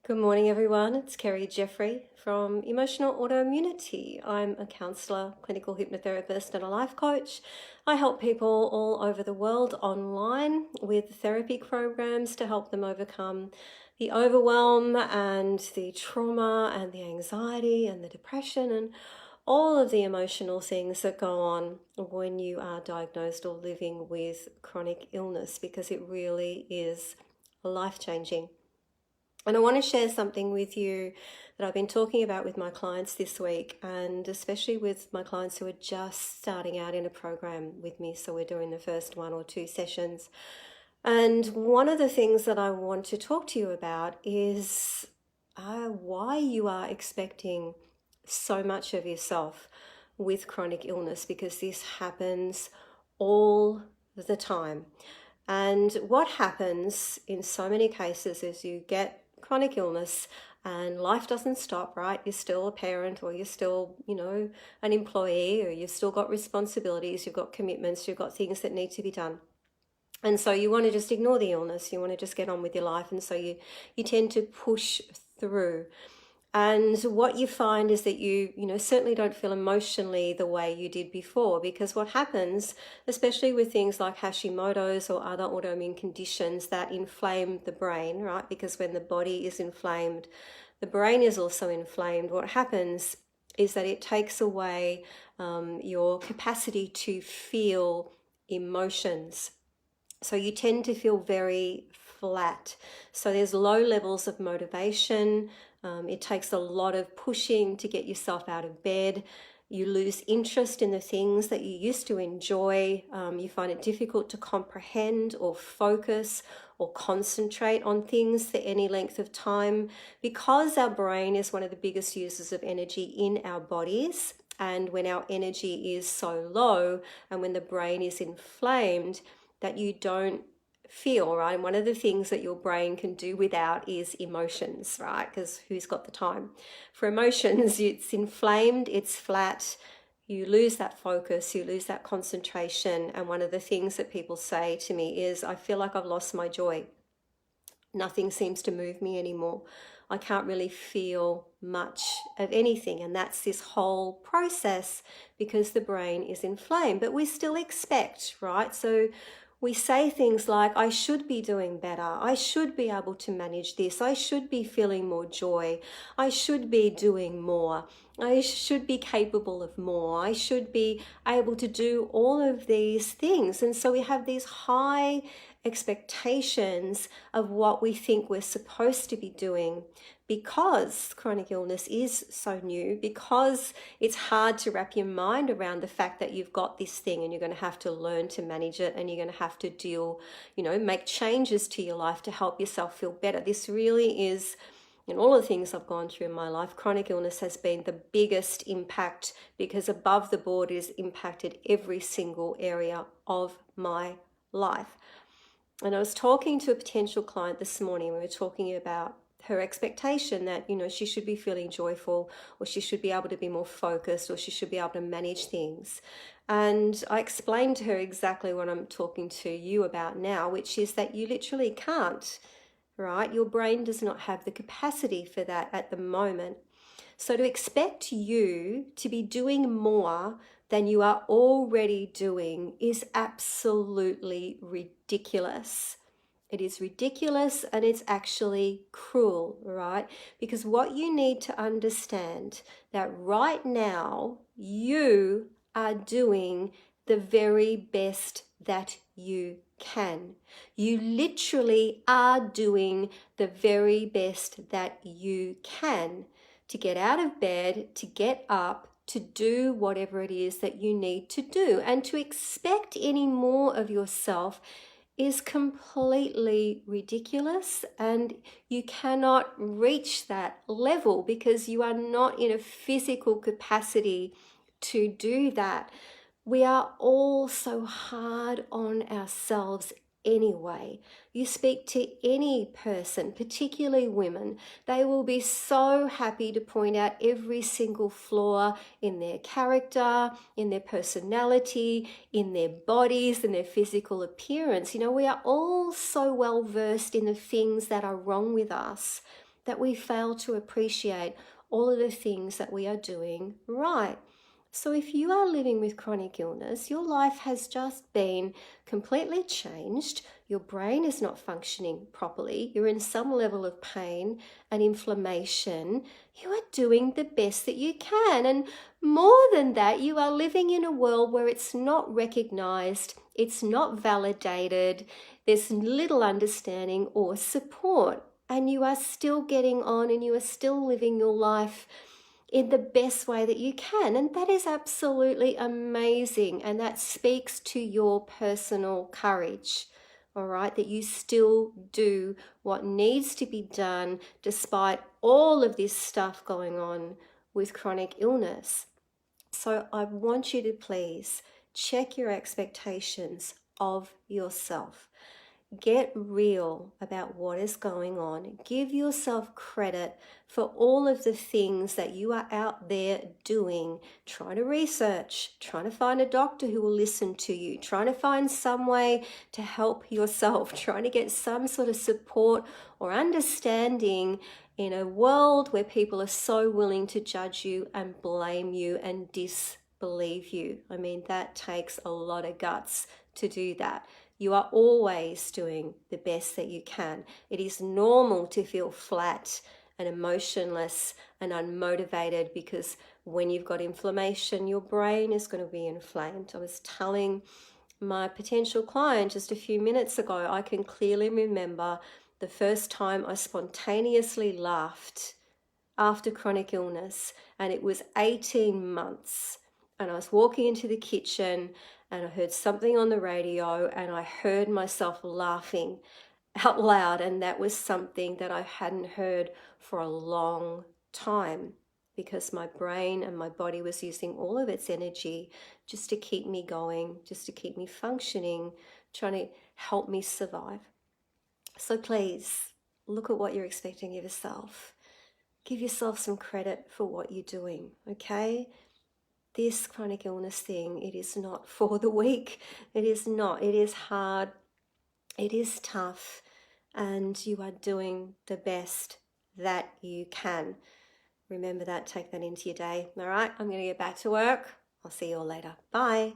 Good morning, everyone. It's Kerry Jeffrey from Emotional Autoimmunity. I'm a counsellor, clinical hypnotherapist, and a life coach. I help people all over the world online with therapy programs to help them overcome the overwhelm and the trauma and the anxiety and the depression and all of the emotional things that go on when you are diagnosed or living with chronic illness, because it really is life-changing. And I want to share something with you that I've been talking about with my clients this week, and especially with my clients who are just starting out in a program with me. So we're doing the first 1 or 2 sessions. And one of the things that I want to talk to you about is why you are expecting so much of yourself with chronic illness, because this happens all the time. And what happens in so many cases is you get chronic illness and life doesn't stop, right? You're still a parent, or you're still, an employee, or you've still got responsibilities, you've got commitments, you've got things that need to be done. And so you want to just ignore the illness, you want to just get on with your life. And so you tend to push through. And what you find is that you certainly don't feel emotionally the way you did before, because what happens, especially with things like Hashimoto's or other autoimmune conditions that inflame the brain, right? Because when the body is inflamed, the brain is also inflamed. What happens is that it takes away your capacity to feel emotions. So you tend to feel very flat. So there's low levels of motivation. It takes a lot of pushing to get yourself out of bed. You lose interest in the things that you used to enjoy. You find it difficult to comprehend or focus or concentrate on things for any length of time, because our brain is one of the biggest users of energy in our bodies. And when our energy is so low and when the brain is inflamed, that you don't feel, right? And one of the things that your brain can do without is emotions, right? Because who's got the time for emotions? It's inflamed, it's flat, you lose that focus, you lose that concentration. And one of the things that people say to me is, I feel like I've lost my joy. Nothing seems to move me anymore. I can't really feel much of anything. And that's this whole process because the brain is inflamed. But we still expect, right? So we say things like, I should be doing better. I should be able to manage this. I should be feeling more joy. I should be doing more. I should be capable of more. I should be able to do all of these things. And so we have these high expectations of what we think we're supposed to be doing, because chronic illness is so new, because it's hard to wrap your mind around the fact that you've got this thing and you're going to have to learn to manage it, and you're going to have to deal, make changes to your life to help yourself feel better. This really is, in all the things I've gone through in my life, chronic illness has been the biggest impact, because above the board it has impacted every single area of my life. And I was talking to a potential client this morning. We were talking about her expectation that, she should be feeling joyful, or she should be able to be more focused, or she should be able to manage things. And I explained to her exactly what I'm talking to you about now, which is that you literally can't, right? Your brain does not have the capacity for that at the moment. So to expect you to be doing more than you are already doing is absolutely ridiculous. It is ridiculous, and it's actually cruel, right? Because what you need to understand, that right now you are doing the very best that you can. You literally are doing the very best that you can to get out of bed, to get up, to do whatever it is that you need to do. And to expect any more of yourself is completely ridiculous, and you cannot reach that level because you are not in a physical capacity to do that. We are all so hard on ourselves anyway. You speak to any person, particularly women, they will be so happy to point out every single flaw in their character, in their personality, in their bodies, in their physical appearance. We are all so well versed in the things that are wrong with us, that we fail to appreciate all of the things that we are doing right. So if you are living with chronic illness, your life has just been completely changed. Your brain is not functioning properly. You're in some level of pain and inflammation. You are doing the best that you can. And more than that, you are living in a world where it's not recognized, it's not validated, there's little understanding or support. And you are still getting on and you are still living your life in the best way that you can. And that is absolutely amazing. And that speaks to your personal courage, all right, that you still do what needs to be done despite all of this stuff going on with chronic illness. So I want you to please check your expectations of yourself. Get real about what is going on. Give yourself credit for all of the things that you are out there doing, trying to research, trying to find a doctor who will listen to you, trying to find some way to help yourself, trying to get some sort of support or understanding in a world where people are so willing to judge you and blame you and disbelieve you. I mean, that takes a lot of guts to do that. You are always doing the best that you can. It is normal to feel flat and emotionless and unmotivated, because when you've got inflammation, your brain is going to be inflamed. I was telling my potential client just a few minutes ago, I can clearly remember the first time I spontaneously laughed after chronic illness, and it was 18 months. And I was walking into the kitchen and I heard something on the radio and I heard myself laughing out loud, and that was something that I hadn't heard for a long time, because my brain and my body was using all of its energy just to keep me going, just to keep me functioning, trying to help me survive. So please look at what you're expecting of yourself. Give yourself some credit for what you're doing, okay? This chronic illness thing, it is not for the weak. It is not. It is hard. It is tough. And you are doing the best that you can. Remember that. Take that into your day. All right, I'm going to get back to work. I'll see you all later. Bye.